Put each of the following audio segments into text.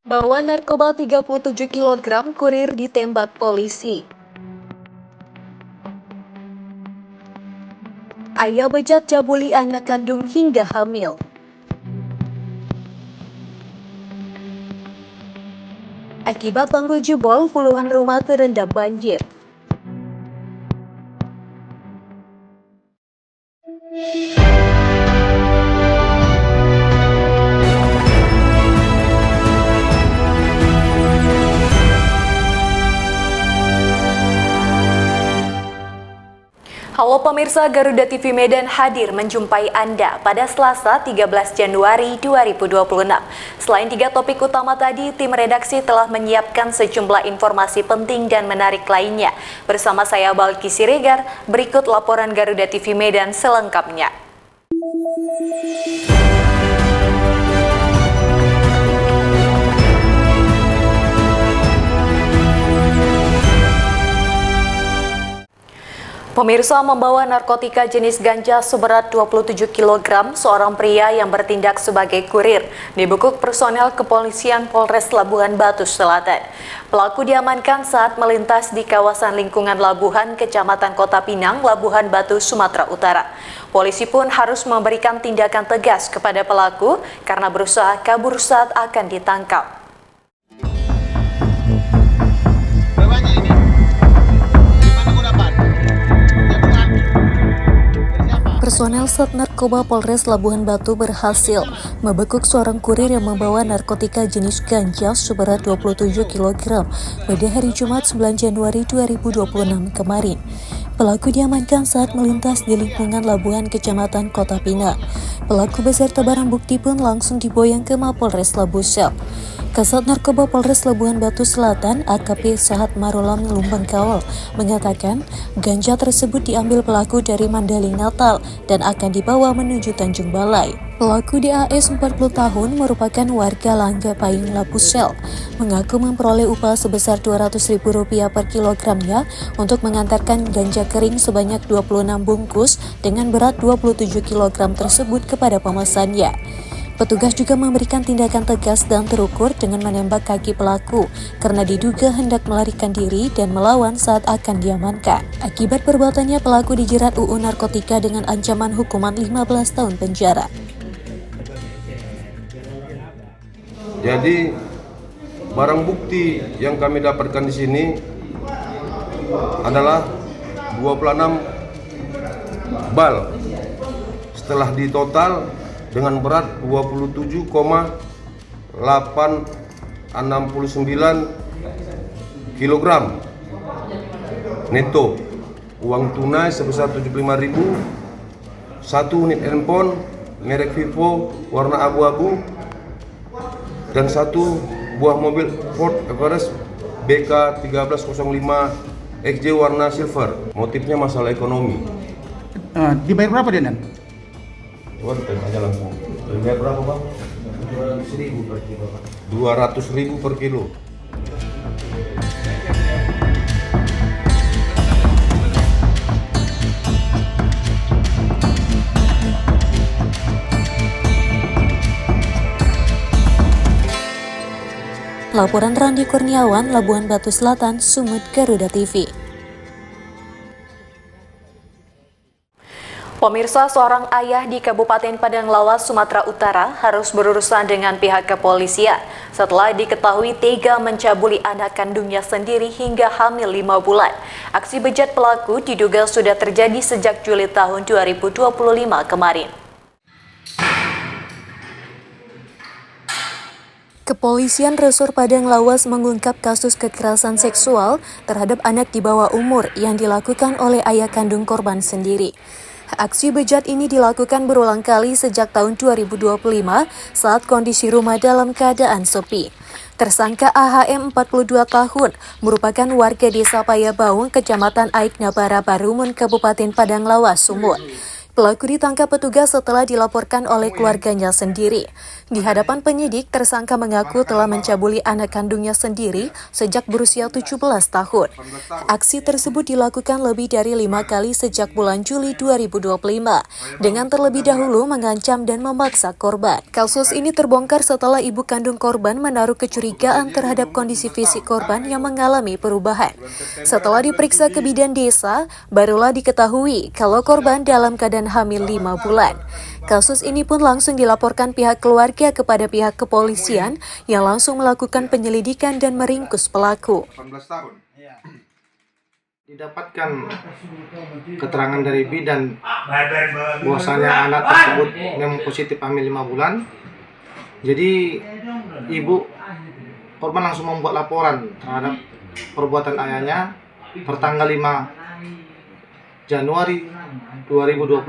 Bawa narkoba 37 kg kurir ditembak polisi. Ayah bejat cabuli anak kandung hingga hamil. Akibat tanggul jebol, puluhan rumah terendam banjir. Halo pemirsa, Garuda TV Medan hadir menjumpai Anda pada Selasa 13 Januari 2026. Selain 3 topik utama tadi, tim redaksi telah menyiapkan sejumlah informasi penting dan menarik lainnya. Bersama saya Balki Siregar, berikut laporan Garuda TV Medan selengkapnya. Pemirsa, membawa narkotika jenis ganja seberat 27 kg, seorang pria yang bertindak sebagai kurir dibekuk personel kepolisian Polres Labuhan Batu Selatan. Pelaku diamankan saat melintas di kawasan lingkungan Labuhan, Kecamatan Kota Pinang, Labuhan Batu, Sumatera Utara. Polisi pun harus memberikan tindakan tegas kepada pelaku karena berusaha kabur saat akan ditangkap. Personel Sat Narkoba Polres Labuhan Batu berhasil membekuk seorang kurir yang membawa narkotika jenis ganja seberat 27 kg pada hari Jumat 9 Januari 2026 kemarin. Pelaku diamankan saat melintas di lingkungan Labuhan, Kecamatan Kota Pinang. Pelaku beserta barang bukti pun langsung diboyong ke Mapolres Labusel. Kasat Narkoba Polres Labuhan Batu Selatan, AKP Sahat Marolam Lumbang Kawal, mengatakan ganja tersebut diambil pelaku dari Mandaling Natal dan akan dibawa menuju Tanjung Balai. Pelaku DAS 40 tahun merupakan warga Langga Payung Labusel, mengaku memperoleh upah sebesar Rp200.000 per kilogramnya untuk mengantarkan ganja kering sebanyak 26 bungkus dengan berat 27 kg tersebut kepada pemesannya. Petugas juga memberikan tindakan tegas dan terukur dengan menembak kaki pelaku karena diduga hendak melarikan diri dan melawan saat akan diamankan. Akibat perbuatannya, pelaku dijerat UU Narkotika dengan ancaman hukuman 15 tahun penjara. Jadi barang bukti yang kami dapatkan di sini adalah 26 bal. Setelah ditotal dengan berat 27,869 kg neto. Uang tunai sebesar 75.000, 1 unit handphone merek Vivo warna abu-abu, dan 1 buah mobil Ford Everest BK 1305 XJ warna silver. Motifnya masalah ekonomi. Dibayar berapa dia, Nan? Coba tanya aja langsung. Dibayar berapa, Bang? 200.000 per kilo. 200.000 per kilo. Laporan Randi Kurniawan, Labuhan Batu Selatan, Sumut, Garuda TV. Pemirsa, seorang ayah di Kabupaten Padang Lawas, Sumatera Utara harus berurusan dengan pihak kepolisian setelah diketahui tega mencabuli anak kandungnya sendiri hingga hamil 5 bulan. Aksi bejat pelaku diduga sudah terjadi sejak Juli tahun 2025 kemarin. Kepolisian Resor Padang Lawas mengungkap kasus kekerasan seksual terhadap anak di bawah umur yang dilakukan oleh ayah kandung korban sendiri. Aksi bejat ini dilakukan berulang kali sejak tahun 2025 saat kondisi rumah dalam keadaan sepi. Tersangka AHM 42 tahun merupakan warga desa Payabaung, Kecamatan Aik Nabara Barumun, Kabupaten Padang Lawas, Sumut. Pelaku ditangkap petugas setelah dilaporkan oleh keluarganya sendiri. Di hadapan penyidik, tersangka mengaku telah mencabuli anak kandungnya sendiri sejak berusia 17 tahun. Aksi tersebut dilakukan lebih dari 5 kali sejak bulan Juli 2025, dengan terlebih dahulu mengancam dan memaksa korban. Kasus ini terbongkar setelah ibu kandung korban menaruh kecurigaan terhadap kondisi fisik korban yang mengalami perubahan. Setelah diperiksa ke bidan desa, barulah diketahui kalau korban dalam keadaan hamil 5 bulan. Kasus ini pun langsung dilaporkan pihak keluarga kepada pihak kepolisian yang langsung melakukan penyelidikan dan meringkus pelaku. 18 tahun. Didapatkan keterangan dari bidan bahwasanya anak tersebut memang positif hamil 5 bulan. Jadi ibu korban langsung membuat laporan terhadap perbuatan ayahnya pertanggal 5 Januari 2026.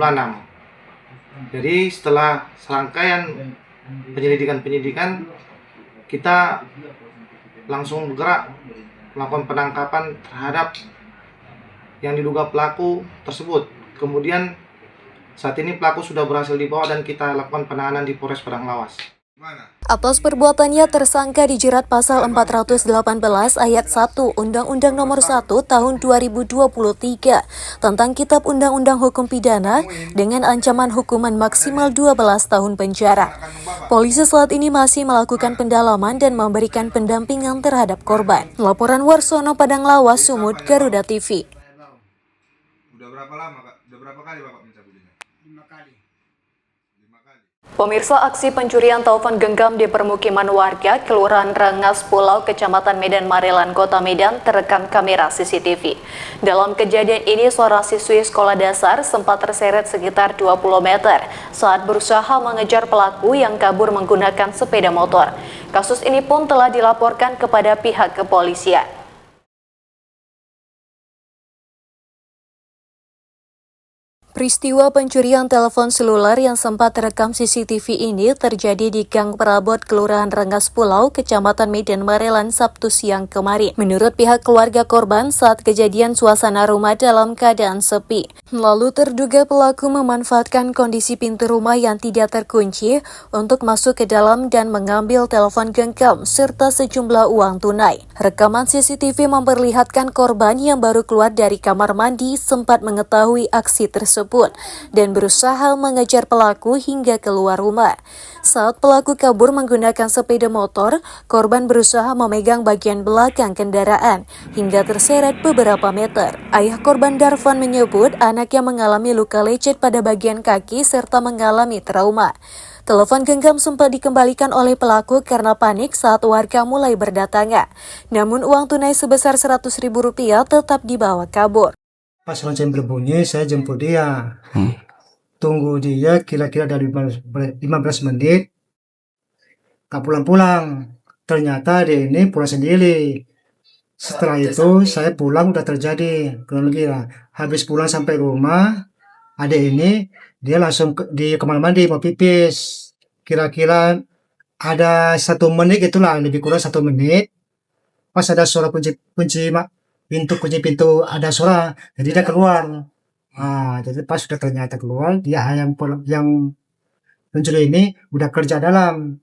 Jadi setelah serangkaian penyelidikan kita langsung bergerak melakukan penangkapan terhadap yang diduga pelaku tersebut. Kemudian saat ini pelaku sudah berhasil dibawa dan kita lakukan penahanan di Polres Padang Lawas. Atas perbuatannya, tersangka dijerat pasal 418 ayat 1 Undang-Undang Nomor 1 Tahun 2023 tentang Kitab Undang-Undang Hukum Pidana dengan ancaman hukuman maksimal 12 tahun penjara. Polisi saat ini masih melakukan pendalaman dan memberikan pendampingan terhadap korban. Laporan Warsono, Padang Lawas, Sumut, Garuda TV. Udah berapa lama, Kak? Udah berapa kali Bapak mencabulinya? 5 kali. 5 kali. Pemirsa, aksi pencurian telepon genggam di permukiman warga Kelurahan Rengas Pulau, Kecamatan Medan Marelan, Kota Medan terekam kamera CCTV. Dalam kejadian ini, seorang siswi sekolah dasar sempat terseret sekitar 20 meter saat berusaha mengejar pelaku yang kabur menggunakan sepeda motor. Kasus ini pun telah dilaporkan kepada pihak kepolisian. Peristiwa pencurian telepon seluler yang sempat terekam CCTV ini terjadi di Gang Perabot, Kelurahan Rengas Pulau, Kecamatan Medan Marelan, Sabtu siang kemarin. Menurut pihak keluarga korban, saat kejadian suasana rumah dalam keadaan sepi. Lalu terduga pelaku memanfaatkan kondisi pintu rumah yang tidak terkunci untuk masuk ke dalam dan mengambil telepon genggam serta sejumlah uang tunai. Rekaman CCTV memperlihatkan korban yang baru keluar dari kamar mandi sempat mengetahui aksi tersebut dan berusaha mengejar pelaku hingga keluar rumah. Saat pelaku kabur menggunakan sepeda motor, korban berusaha memegang bagian belakang kendaraan hingga terseret beberapa meter. Ayah korban, Darvan, menyebut anaknya mengalami luka lecet pada bagian kaki serta mengalami trauma. Telepon genggam sempat dikembalikan oleh pelaku karena panik saat warga mulai berdatangan. Namun uang tunai sebesar Rp100.000 tetap dibawa kabur. Pas lonceng berbunyi, saya jemput dia. Tunggu dia kira-kira dari 15 menit. Tak pulang-pulang. Ternyata dia ini pulang sendiri. Setelah itu, saya pulang udah terjadi. Kronologi lah. Habis pulang sampai rumah, adik ini, dia langsung di kamar mandi mau pipis. Kira-kira ada 1 menit itulah, lebih kurang 1 menit. Pas ada suara kunci pintu ada suara, jadi dia keluar. Jadi pas sudah ternyata keluar, dia yang mencuri ini udah kerja dalam.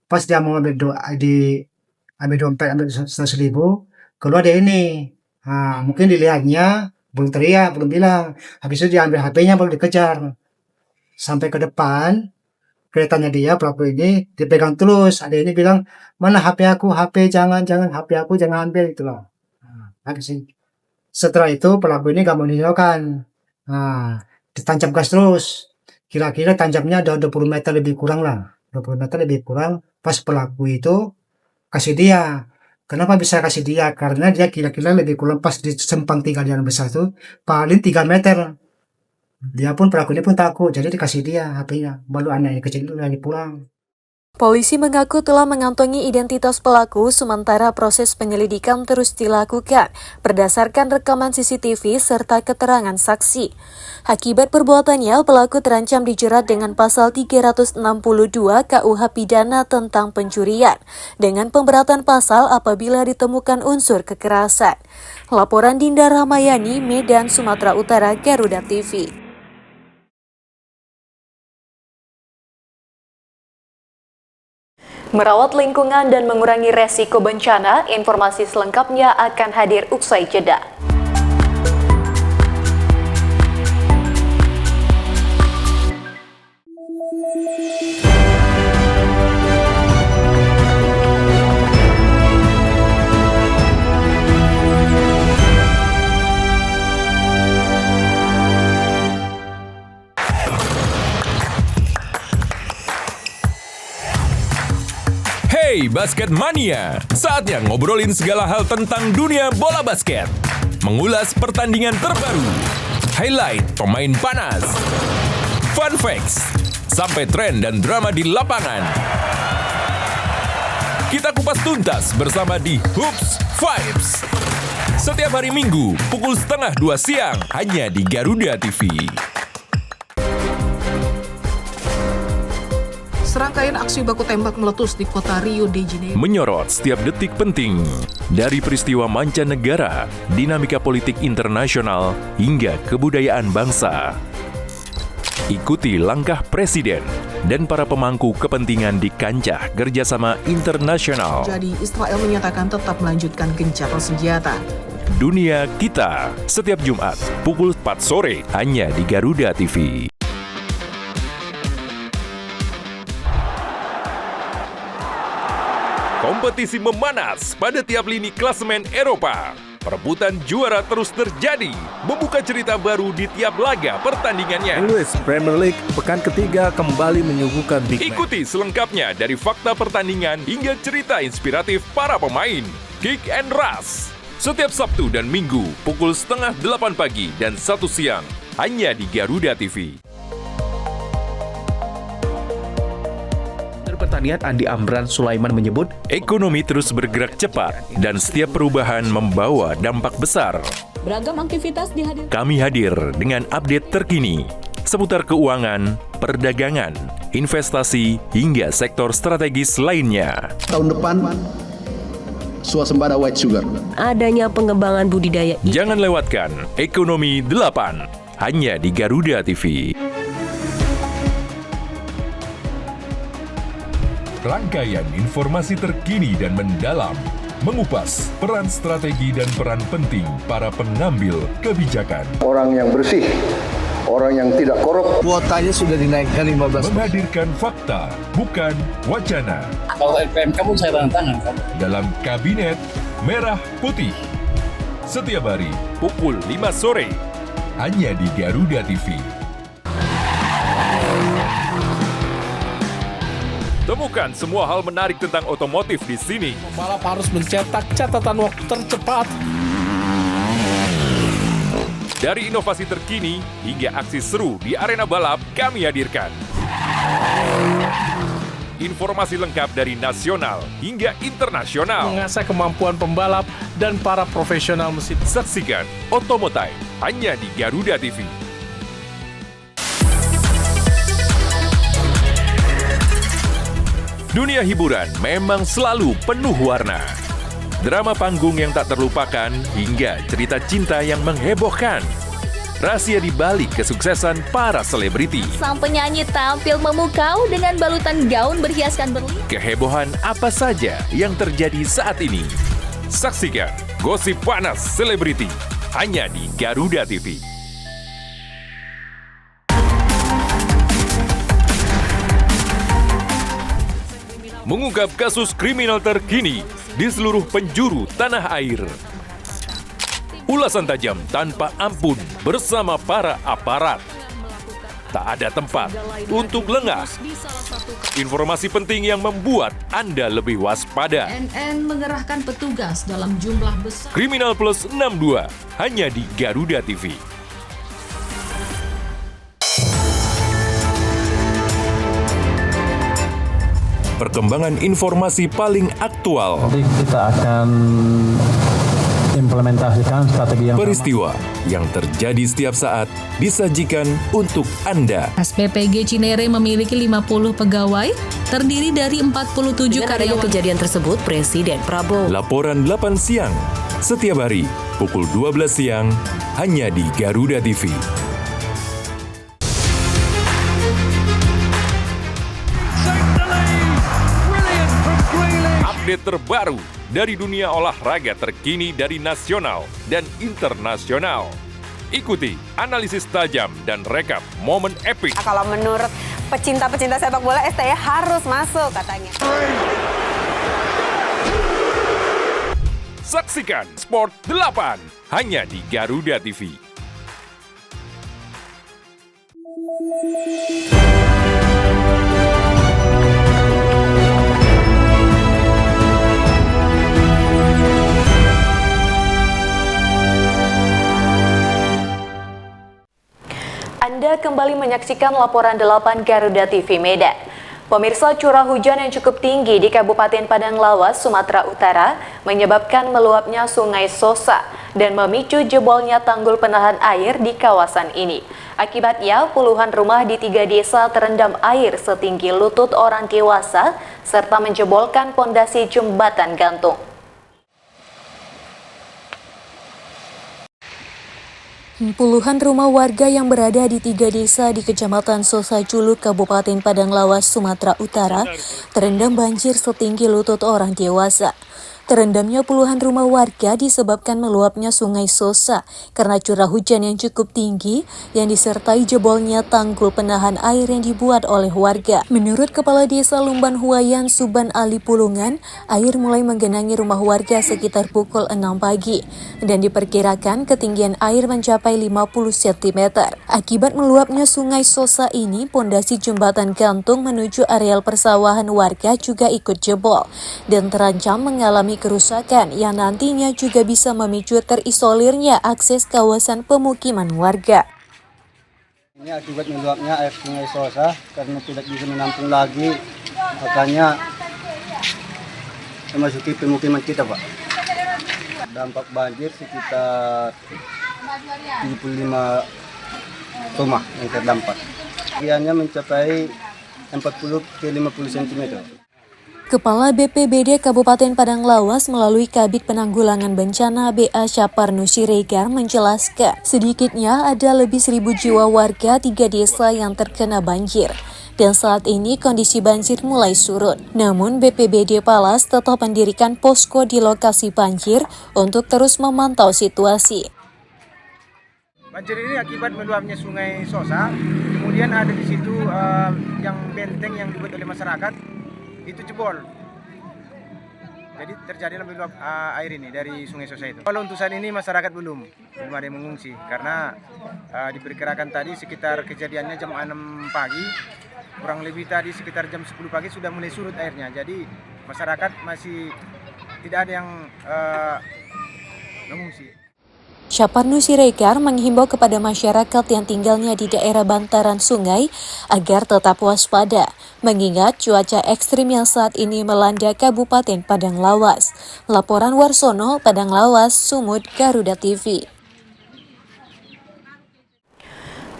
Pas dia mau ambil dompet, ambil 100.000, keluar dia ini. Mungkin dilihatnya belum teriak, belum bilang. Habis itu dia ambil HP-nya, baru dikejar sampai ke depan. Kelihatannya dia pelaku ini dipegang terus. Ada ini bilang, mana HP aku, HP jangan HP aku jangan ambil, itulah. Setelah itu pelaku ini gak mau meninggalkan. Ditancap gas terus. Kira-kira tancapnya ada 20 meter lebih kurang lah. 20 meter lebih kurang. Pas pelaku itu kasih dia. Kenapa bisa kasih dia? Karena dia kira-kira lebih kurang pas di sempang 3 jalan besar itu paling 3 meter. Dia pun, pelaku ini pun takut. Jadi dikasih dia HP-nya. Baru anaknya kecil itu lagi pulang. Polisi mengaku telah mengantongi identitas pelaku, sementara proses penyelidikan terus dilakukan berdasarkan rekaman CCTV serta keterangan saksi. Akibat perbuatannya, pelaku terancam dijerat dengan pasal 362 KUH Pidana tentang pencurian, dengan pemberatan pasal apabila ditemukan unsur kekerasan. Laporan Dinda Ramayani, Medan, Sumatera Utara, Garuda TV. Merawat lingkungan dan mengurangi resiko bencana, informasi selengkapnya akan hadir usai jeda. Hey Basket Mania, saatnya ngobrolin segala hal tentang dunia bola basket. Mengulas pertandingan terbaru, highlight pemain panas, fun facts, sampai tren dan drama di lapangan. Kita kupas tuntas bersama di Hoops Vibes. Setiap hari Minggu, pukul 1:30 siang, hanya di Garuda TV. Serangkaian aksi baku tembak meletus di kota Rio de Janeiro. Menyorot setiap detik penting, dari peristiwa mancanegara, dinamika politik internasional, hingga kebudayaan bangsa. Ikuti langkah Presiden dan para pemangku kepentingan di kancah kerjasama internasional. Jadi Israel menyatakan tetap melanjutkan gencatan senjata. Dunia Kita, setiap Jumat, pukul 4 sore, hanya di Garuda TV. Kompetisi memanas pada tiap lini klasemen Eropa. Perebutan juara terus terjadi, membuka cerita baru di tiap laga pertandingannya. English Premier League pekan ketiga kembali menyuguhkan big match. Ikuti selengkapnya dari fakta pertandingan hingga cerita inspiratif para pemain. Kick and Rush, setiap Sabtu dan Minggu pukul 7:30 pagi dan 1 siang, hanya di Garuda TV. Pertanian Andi Amran Sulaiman menyebut, Ekonomi terus bergerak cepat dan setiap perubahan membawa dampak besar. Beragam aktivitas dihadirkan. Kami hadir dengan update terkini seputar keuangan, perdagangan, investasi, hingga sektor strategis lainnya. Tahun depan, swasembada white sugar. Adanya pengembangan budidaya. Jangan lewatkan Ekonomi 8, hanya di Garuda TV. Rangkaian informasi terkini dan mendalam, mengupas peran strategi dan peran penting para pengambil kebijakan. Orang yang bersih, orang yang tidak korup. Kuotanya sudah dinaikkan 15%. Menghadirkan fakta, bukan wacana. Kalau LPM kamu saya tangan kan? Dalam Kabinet Merah Putih. Setiap hari, pukul 5 sore. Hanya di Garuda TV. Temukan semua hal menarik tentang otomotif di sini. Pembalap harus mencetak catatan waktu tercepat. Dari inovasi terkini hingga aksi seru di arena balap, kami hadirkan. Informasi lengkap dari nasional hingga internasional. Mengasah kemampuan pembalap dan para profesional mesin. Saksikan Otomotive hanya di Garuda TV. Dunia hiburan memang selalu penuh warna. Drama panggung yang tak terlupakan hingga cerita cinta yang menghebohkan. Rahasia di balik kesuksesan para selebriti. Sang penyanyi tampil memukau dengan balutan gaun berhiaskan berlian. Kehebohan apa saja yang terjadi saat ini. Saksikan Gosip Panas Selebriti hanya di Garuda TV. Mengungkap kasus kriminal terkini di seluruh penjuru tanah air. Ulasan tajam tanpa ampun bersama para aparat. Tak ada tempat untuk lengah. Informasi penting yang membuat Anda lebih waspada. NN mengerahkan petugas dalam jumlah besar. Kriminal Plus 62 hanya di Garuda TV. Perkembangan informasi paling aktual. Nanti kita akan implementasikan strategi yang peristiwa yang terjadi setiap saat disajikan untuk Anda. SPPG Cinere memiliki 50 pegawai, terdiri dari 47 karyawan. Kejadian tersebut, Presiden Prabowo. Laporan 8 siang, setiap hari, pukul 12 siang, hanya di Garuda TV. Update terbaru dari dunia olahraga terkini dari nasional dan internasional. Ikuti analisis tajam dan rekap momen epik. Kalau menurut pecinta-pecinta sepak bola, STY harus masuk katanya. Saksikan Sport 8 hanya di Garuda TV. Anda kembali menyaksikan laporan 8 Garuda TV Medan. Pemirsa, curah hujan yang cukup tinggi di Kabupaten Padang Lawas, Sumatera Utara menyebabkan meluapnya Sungai Sosa dan memicu jebolnya tanggul penahan air di kawasan ini. Akibatnya, puluhan rumah di 3 desa terendam air setinggi lutut orang dewasa serta menjebolkan pondasi jembatan gantung. Puluhan rumah warga yang berada di 3 desa di Kecamatan Sosa Culuk, Kabupaten Padang Lawas, Sumatera Utara, terendam banjir setinggi lutut orang dewasa. Terendamnya puluhan rumah warga disebabkan meluapnya Sungai Sosa karena curah hujan yang cukup tinggi yang disertai jebolnya tanggul penahan air yang dibuat oleh warga. Menurut Kepala Desa Lumban Huayan Suban Ali Pulungan, air mulai menggenangi rumah warga sekitar pukul 6 pagi dan diperkirakan ketinggian air mencapai 50 cm. Akibat meluapnya Sungai Sosa ini, pondasi jembatan gantung menuju areal persawahan warga juga ikut jebol dan terancam mengalami kerusakan yang nantinya juga bisa memicu terisolirnya akses kawasan pemukiman warga. Ini akibat meluapnya air Sungai Sosa karena tidak bisa menampung lagi, makanya memasuki pemukiman kita, Pak. Dampak banjir sekitar 75 rumah yang terdampak. Ketinggiannya mencapai 40 ke 50 cm. Kepala BPBD Kabupaten Padang Lawas melalui Kabid Penanggulangan Bencana BA Syaparnu Siregar menjelaskan, sedikitnya ada lebih 1.000 jiwa warga 3 desa yang terkena banjir. Dan saat ini kondisi banjir mulai surut. Namun BPBD Palas tetap mendirikan posko di lokasi banjir untuk terus memantau situasi. Banjir ini akibat meluapnya Sungai Sosa, kemudian ada di situ yang benteng yang dibuat oleh masyarakat itu jebol. Jadi terjadi meluap air ini dari Sungai Sosa itu. Kalau untuk saat ini masyarakat belum ada yang mengungsi karena diperkirakan tadi sekitar kejadiannya jam 6 pagi, kurang lebih tadi sekitar jam 10 pagi sudah mulai surut airnya. Jadi masyarakat masih tidak ada yang mengungsi. Syaparnu Siregar menghimbau kepada masyarakat yang tinggalnya di daerah bantaran sungai agar tetap waspada, mengingat cuaca ekstrim yang saat ini melanda Kabupaten Padang Lawas. Laporan Warsono, Padang Lawas, Sumut, Garuda TV.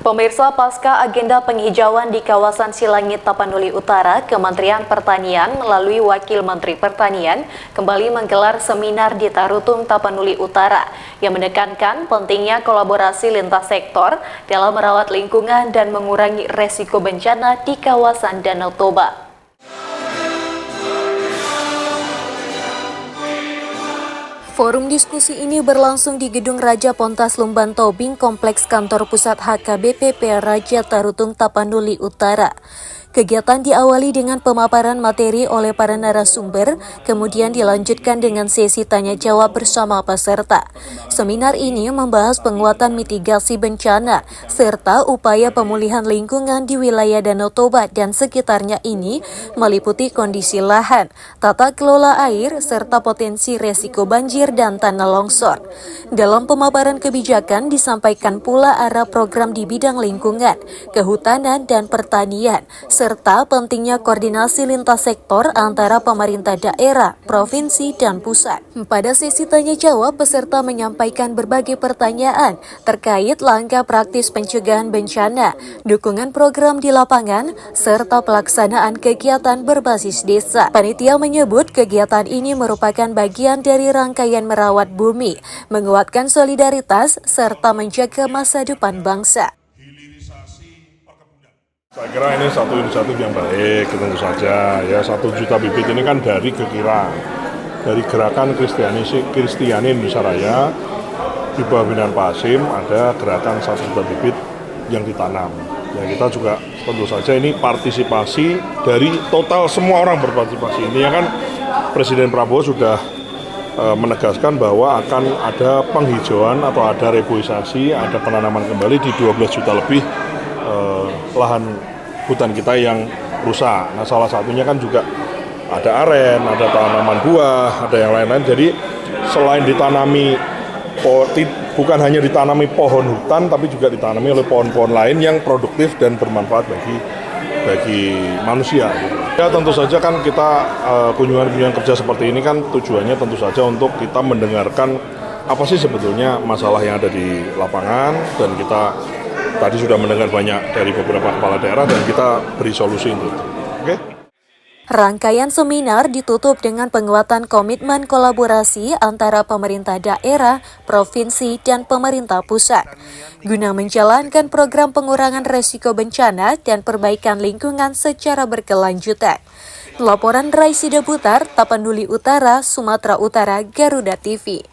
Pemirsa, pasca agenda penghijauan di kawasan Silangit Tapanuli Utara, Kementerian Pertanian melalui Wakil Menteri Pertanian kembali menggelar seminar di Tarutung Tapanuli Utara yang menekankan pentingnya kolaborasi lintas sektor dalam merawat lingkungan dan mengurangi resiko bencana di kawasan Danau Toba. Forum diskusi ini berlangsung di Gedung Raja Pontas Lumban Tobing, Kompleks Kantor Pusat HKBP Raja Tarutung Tapanuli Utara. Kegiatan diawali dengan pemaparan materi oleh para narasumber, kemudian dilanjutkan dengan sesi tanya-jawab bersama peserta. Seminar ini membahas penguatan mitigasi bencana, serta upaya pemulihan lingkungan di wilayah Danau Toba dan sekitarnya ini meliputi kondisi lahan, tata kelola air, serta potensi resiko banjir dan tanah longsor. Dalam pemaparan kebijakan disampaikan pula arah program di bidang lingkungan, kehutanan, dan pertanian, serta pentingnya koordinasi lintas sektor antara pemerintah daerah, provinsi, dan pusat. Pada sesi tanya-jawab, peserta menyampaikan berbagai pertanyaan terkait langkah praktis pencegahan bencana, dukungan program di lapangan, serta pelaksanaan kegiatan berbasis desa. Panitia menyebut kegiatan ini merupakan bagian dari rangkaian merawat bumi, menguatkan solidaritas, serta menjaga masa depan bangsa. Saya kira ini satu inisiatif yang baik, tentu saja ya 1 juta bibit ini kan dari kekira dari gerakan Kristiani Indonesia Raya di bawah binaan Pak Hasim ada gerakan 1 juta bibit yang ditanam. Ya kita juga tentu saja ini partisipasi dari total semua orang berpartisipasi. Ini ya kan Presiden Prabowo sudah menegaskan bahwa akan ada penghijauan atau ada reboisasi, ada penanaman kembali di 12 juta lebih lahan hutan kita yang rusak. Nah salah satunya kan juga ada aren, ada tanaman buah, ada yang lain-lain. Jadi selain ditanami, bukan hanya ditanami pohon hutan, tapi juga ditanami oleh pohon-pohon lain yang produktif dan bermanfaat bagi manusia. Ya tentu saja kan kita kunjungan-kunjungan kerja seperti ini kan tujuannya tentu saja untuk kita mendengarkan apa sih sebetulnya masalah yang ada di lapangan, dan kita tadi sudah mendengar banyak dari beberapa kepala daerah dan kita beri solusi untuk itu. Oke? Rangkaian seminar ditutup dengan penguatan komitmen kolaborasi antara pemerintah daerah, provinsi, dan pemerintah pusat guna menjalankan program pengurangan resiko bencana dan perbaikan lingkungan secara berkelanjutan. Laporan Raisida Butar, Tapanuli Utara, Sumatera Utara, Garuda TV.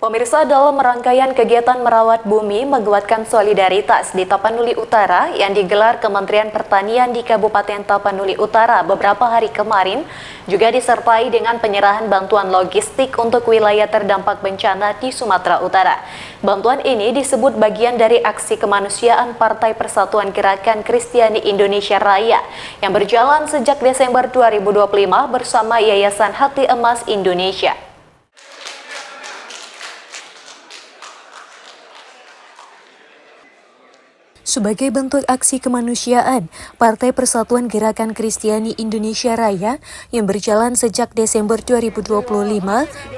Pemirsa, dalam rangkaian kegiatan merawat bumi menguatkan solidaritas di Tapanuli Utara yang digelar Kementerian Pertanian di Kabupaten Tapanuli Utara beberapa hari kemarin juga disertai dengan penyerahan bantuan logistik untuk wilayah terdampak bencana di Sumatera Utara. Bantuan ini disebut bagian dari aksi kemanusiaan Partai Persatuan Gerakan Kristiani Indonesia Raya yang berjalan sejak Desember 2025 bersama Yayasan Hati Emas Indonesia. Sebagai bentuk aksi kemanusiaan, Partai Persatuan Gerakan Kristiani Indonesia Raya yang berjalan sejak Desember 2025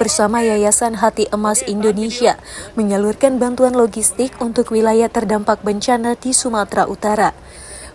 bersama Yayasan Hati Emas Indonesia menyalurkan bantuan logistik untuk wilayah terdampak bencana di Sumatera Utara.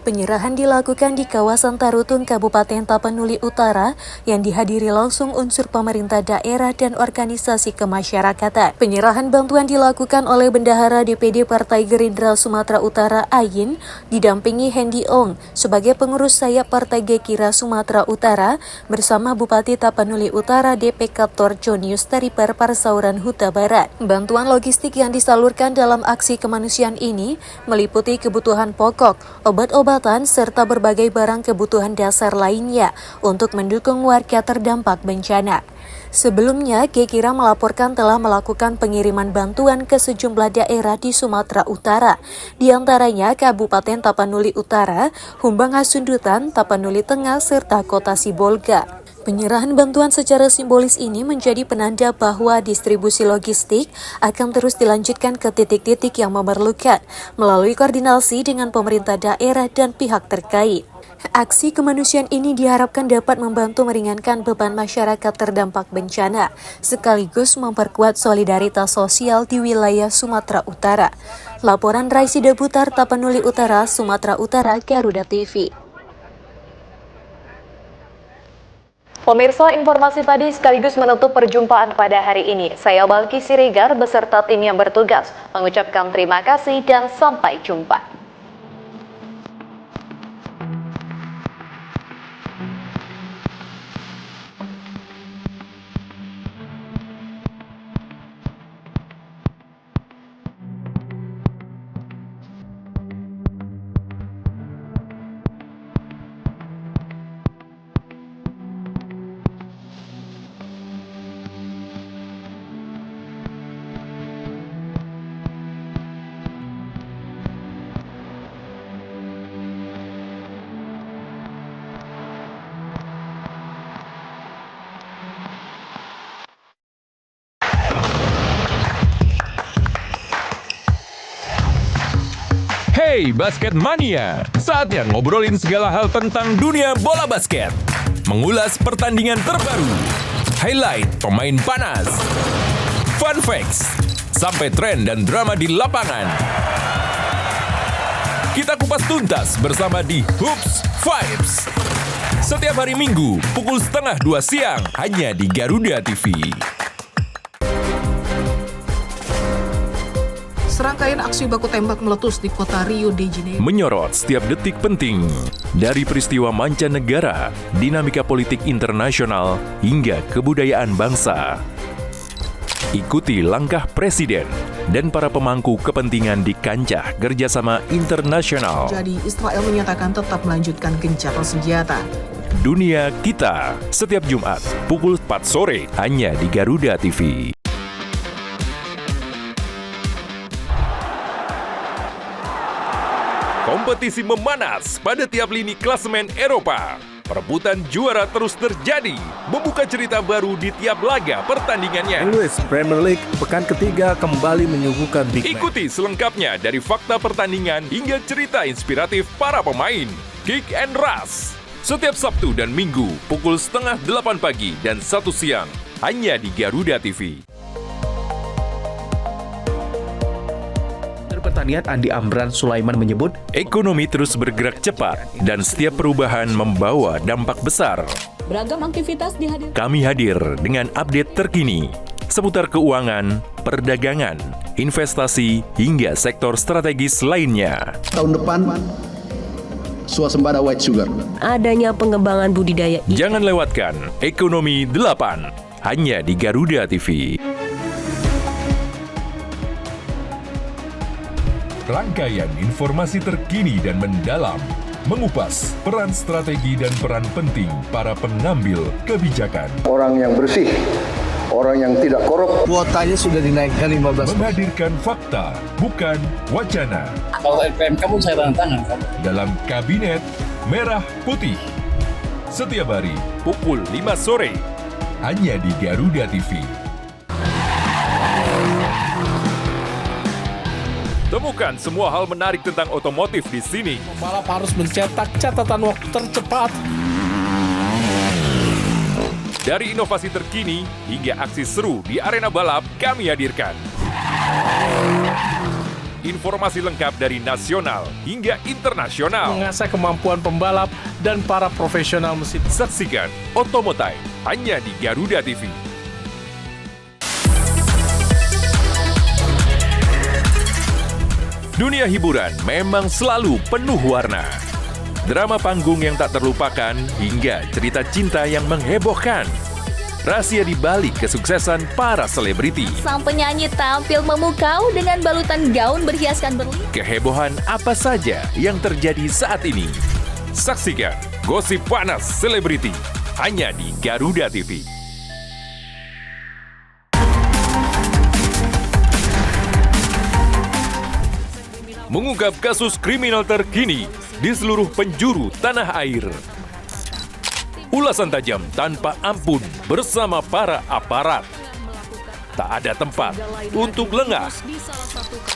Penyerahan dilakukan di kawasan Tarutung, Kabupaten Tapanuli Utara yang dihadiri langsung unsur pemerintah daerah dan organisasi kemasyarakatan. Penyerahan bantuan dilakukan oleh Bendahara DPD Partai Gerindra Sumatera Utara Ayin, didampingi Hendy Ong sebagai pengurus sayap Partai Gekira Sumatera Utara bersama Bupati Tapanuli Utara DPK Torjonius Tariper Parsauran Huta Barat. Bantuan logistik yang disalurkan dalam aksi kemanusiaan ini meliputi kebutuhan pokok, obat-obatan, serta berbagai barang kebutuhan dasar lainnya untuk mendukung warga terdampak bencana. Sebelumnya, Gekira melaporkan telah melakukan pengiriman bantuan ke sejumlah daerah di Sumatera Utara, di antaranya Kabupaten Tapanuli Utara, Humbang Hasundutan, Tapanuli Tengah, serta Kota Sibolga. Penyerahan bantuan secara simbolis ini menjadi penanda bahwa distribusi logistik akan terus dilanjutkan ke titik-titik yang memerlukan melalui koordinasi dengan pemerintah daerah dan pihak terkait. Aksi kemanusiaan ini diharapkan dapat membantu meringankan beban masyarakat terdampak bencana, sekaligus memperkuat solidaritas sosial di wilayah Sumatera Utara. Laporan Raisida Butar, Tapanuli Utara, Sumatera Utara, Garuda TV. Pemirsa, informasi tadi sekaligus menutup perjumpaan pada hari ini. Saya Balki Siregar beserta tim yang bertugas mengucapkan terima kasih dan sampai jumpa. Hey Basket Mania, saatnya ngobrolin segala hal tentang dunia bola basket. Mengulas pertandingan terbaru, highlight pemain panas, fun facts, sampai tren dan drama di lapangan. Kita kupas tuntas bersama di Hoops Vibes. Setiap hari Minggu, pukul 1:30 siang, hanya di Garuda TV. Serangkaian aksi baku tembak meletus di kota Rio de Janeiro. Menyorot setiap detik penting dari peristiwa mancanegara, dinamika politik internasional, hingga kebudayaan bangsa. Ikuti langkah Presiden dan para pemangku kepentingan di kancah kerjasama internasional. Jadi Israel menyatakan tetap melanjutkan gencatan senjata. Dunia Kita, setiap Jumat, pukul 4 sore, hanya di Garuda TV. Kompetisi memanas pada tiap lini klasemen Eropa. Perebutan juara terus terjadi, membuka cerita baru di tiap laga pertandingannya. English Premier League pekan ketiga kembali menyuguhkan big match. Ikuti selengkapnya dari fakta pertandingan hingga cerita inspiratif para pemain. Kick and Rush. Setiap Sabtu dan Minggu, pukul 7:30 pagi dan 1 siang, hanya di Garuda TV. Pertanian Andi Amran Sulaiman menyebut, ekonomi terus bergerak cepat dan setiap perubahan membawa dampak besar. Beragam aktivitas dihadirkan. Kami hadir dengan update terkini seputar keuangan, perdagangan, investasi, hingga sektor strategis lainnya. Tahun depan, swasembada white sugar. Adanya pengembangan budidaya. Jangan lewatkan Ekonomi 8, hanya di Garuda TV. Rangkaian informasi terkini dan mendalam, mengupas peran strategi dan peran penting para pengambil kebijakan. Orang yang bersih, orang yang tidak korup. Kuotanya sudah dinaikkan 15%. Menghadirkan fakta, bukan wacana. Kalau LPMK pun saya tanda tangan. Dalam Kabinet Merah Putih. Setiap hari, pukul 5 sore, hanya di Garuda TV. Temukan semua hal menarik tentang otomotif di sini. Pembalap harus mencetak catatan waktu tercepat. Dari inovasi terkini hingga aksi seru di arena balap, kami hadirkan. Informasi lengkap dari nasional hingga internasional. Mengasah kemampuan pembalap dan para profesional mesin. Saksikan Otomotive hanya di Garuda TV. Dunia hiburan memang selalu penuh warna. Drama panggung yang tak terlupakan hingga cerita cinta yang menghebohkan. Rahasia di balik kesuksesan para selebriti. Sang penyanyi tampil memukau dengan balutan gaun berhiaskan berlian. Kehebohan apa saja yang terjadi saat ini. Saksikan Gosip Panas Selebriti hanya di Garuda TV. Mengungkap kasus kriminal terkini di seluruh penjuru tanah air. Ulasan tajam tanpa ampun bersama para aparat. Tak ada tempat untuk lengah.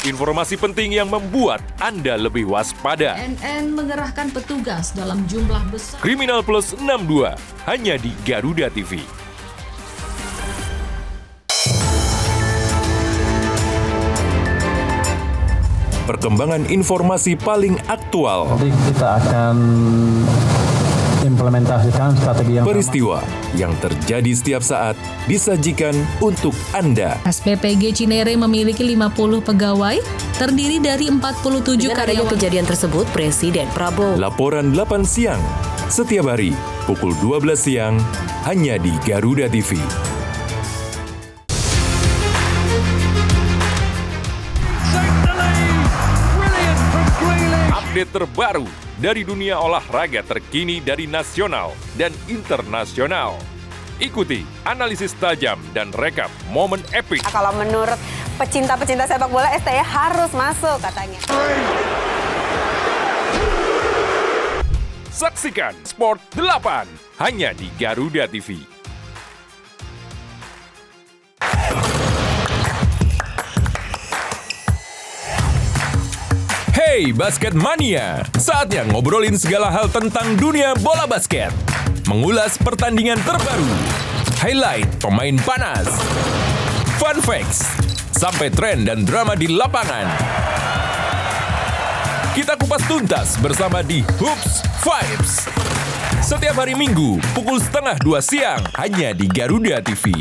Informasi penting yang membuat Anda lebih waspada. NN mengerahkan petugas dalam jumlah besar. Kriminal Plus 62 hanya di Garuda TV. Perkembangan informasi paling aktual. Nanti kita akan implementasikan strategi yang peristiwa yang terjadi setiap saat disajikan untuk Anda. SPPG Cinere memiliki 50 pegawai, terdiri dari 47 karyawan. Kejadian tersebut, Presiden Prabowo. Laporan 8 siang, setiap hari, pukul 12 siang, hanya di Garuda TV. Update terbaru dari dunia olahraga terkini dari nasional dan internasional. Ikuti analisis tajam dan rekap momen epik. Kalau menurut pecinta-pecinta sepak bola, STY harus masuk katanya. Saksikan Sport 8 hanya di Garuda TV. Hey Basket Mania, saatnya ngobrolin segala hal tentang dunia bola basket. Mengulas pertandingan terbaru, highlight pemain panas, fun facts, sampai tren dan drama di lapangan. Kita kupas tuntas bersama di Hoops Vibes. Setiap hari Minggu, pukul 12:30 siang, hanya di Garuda TV.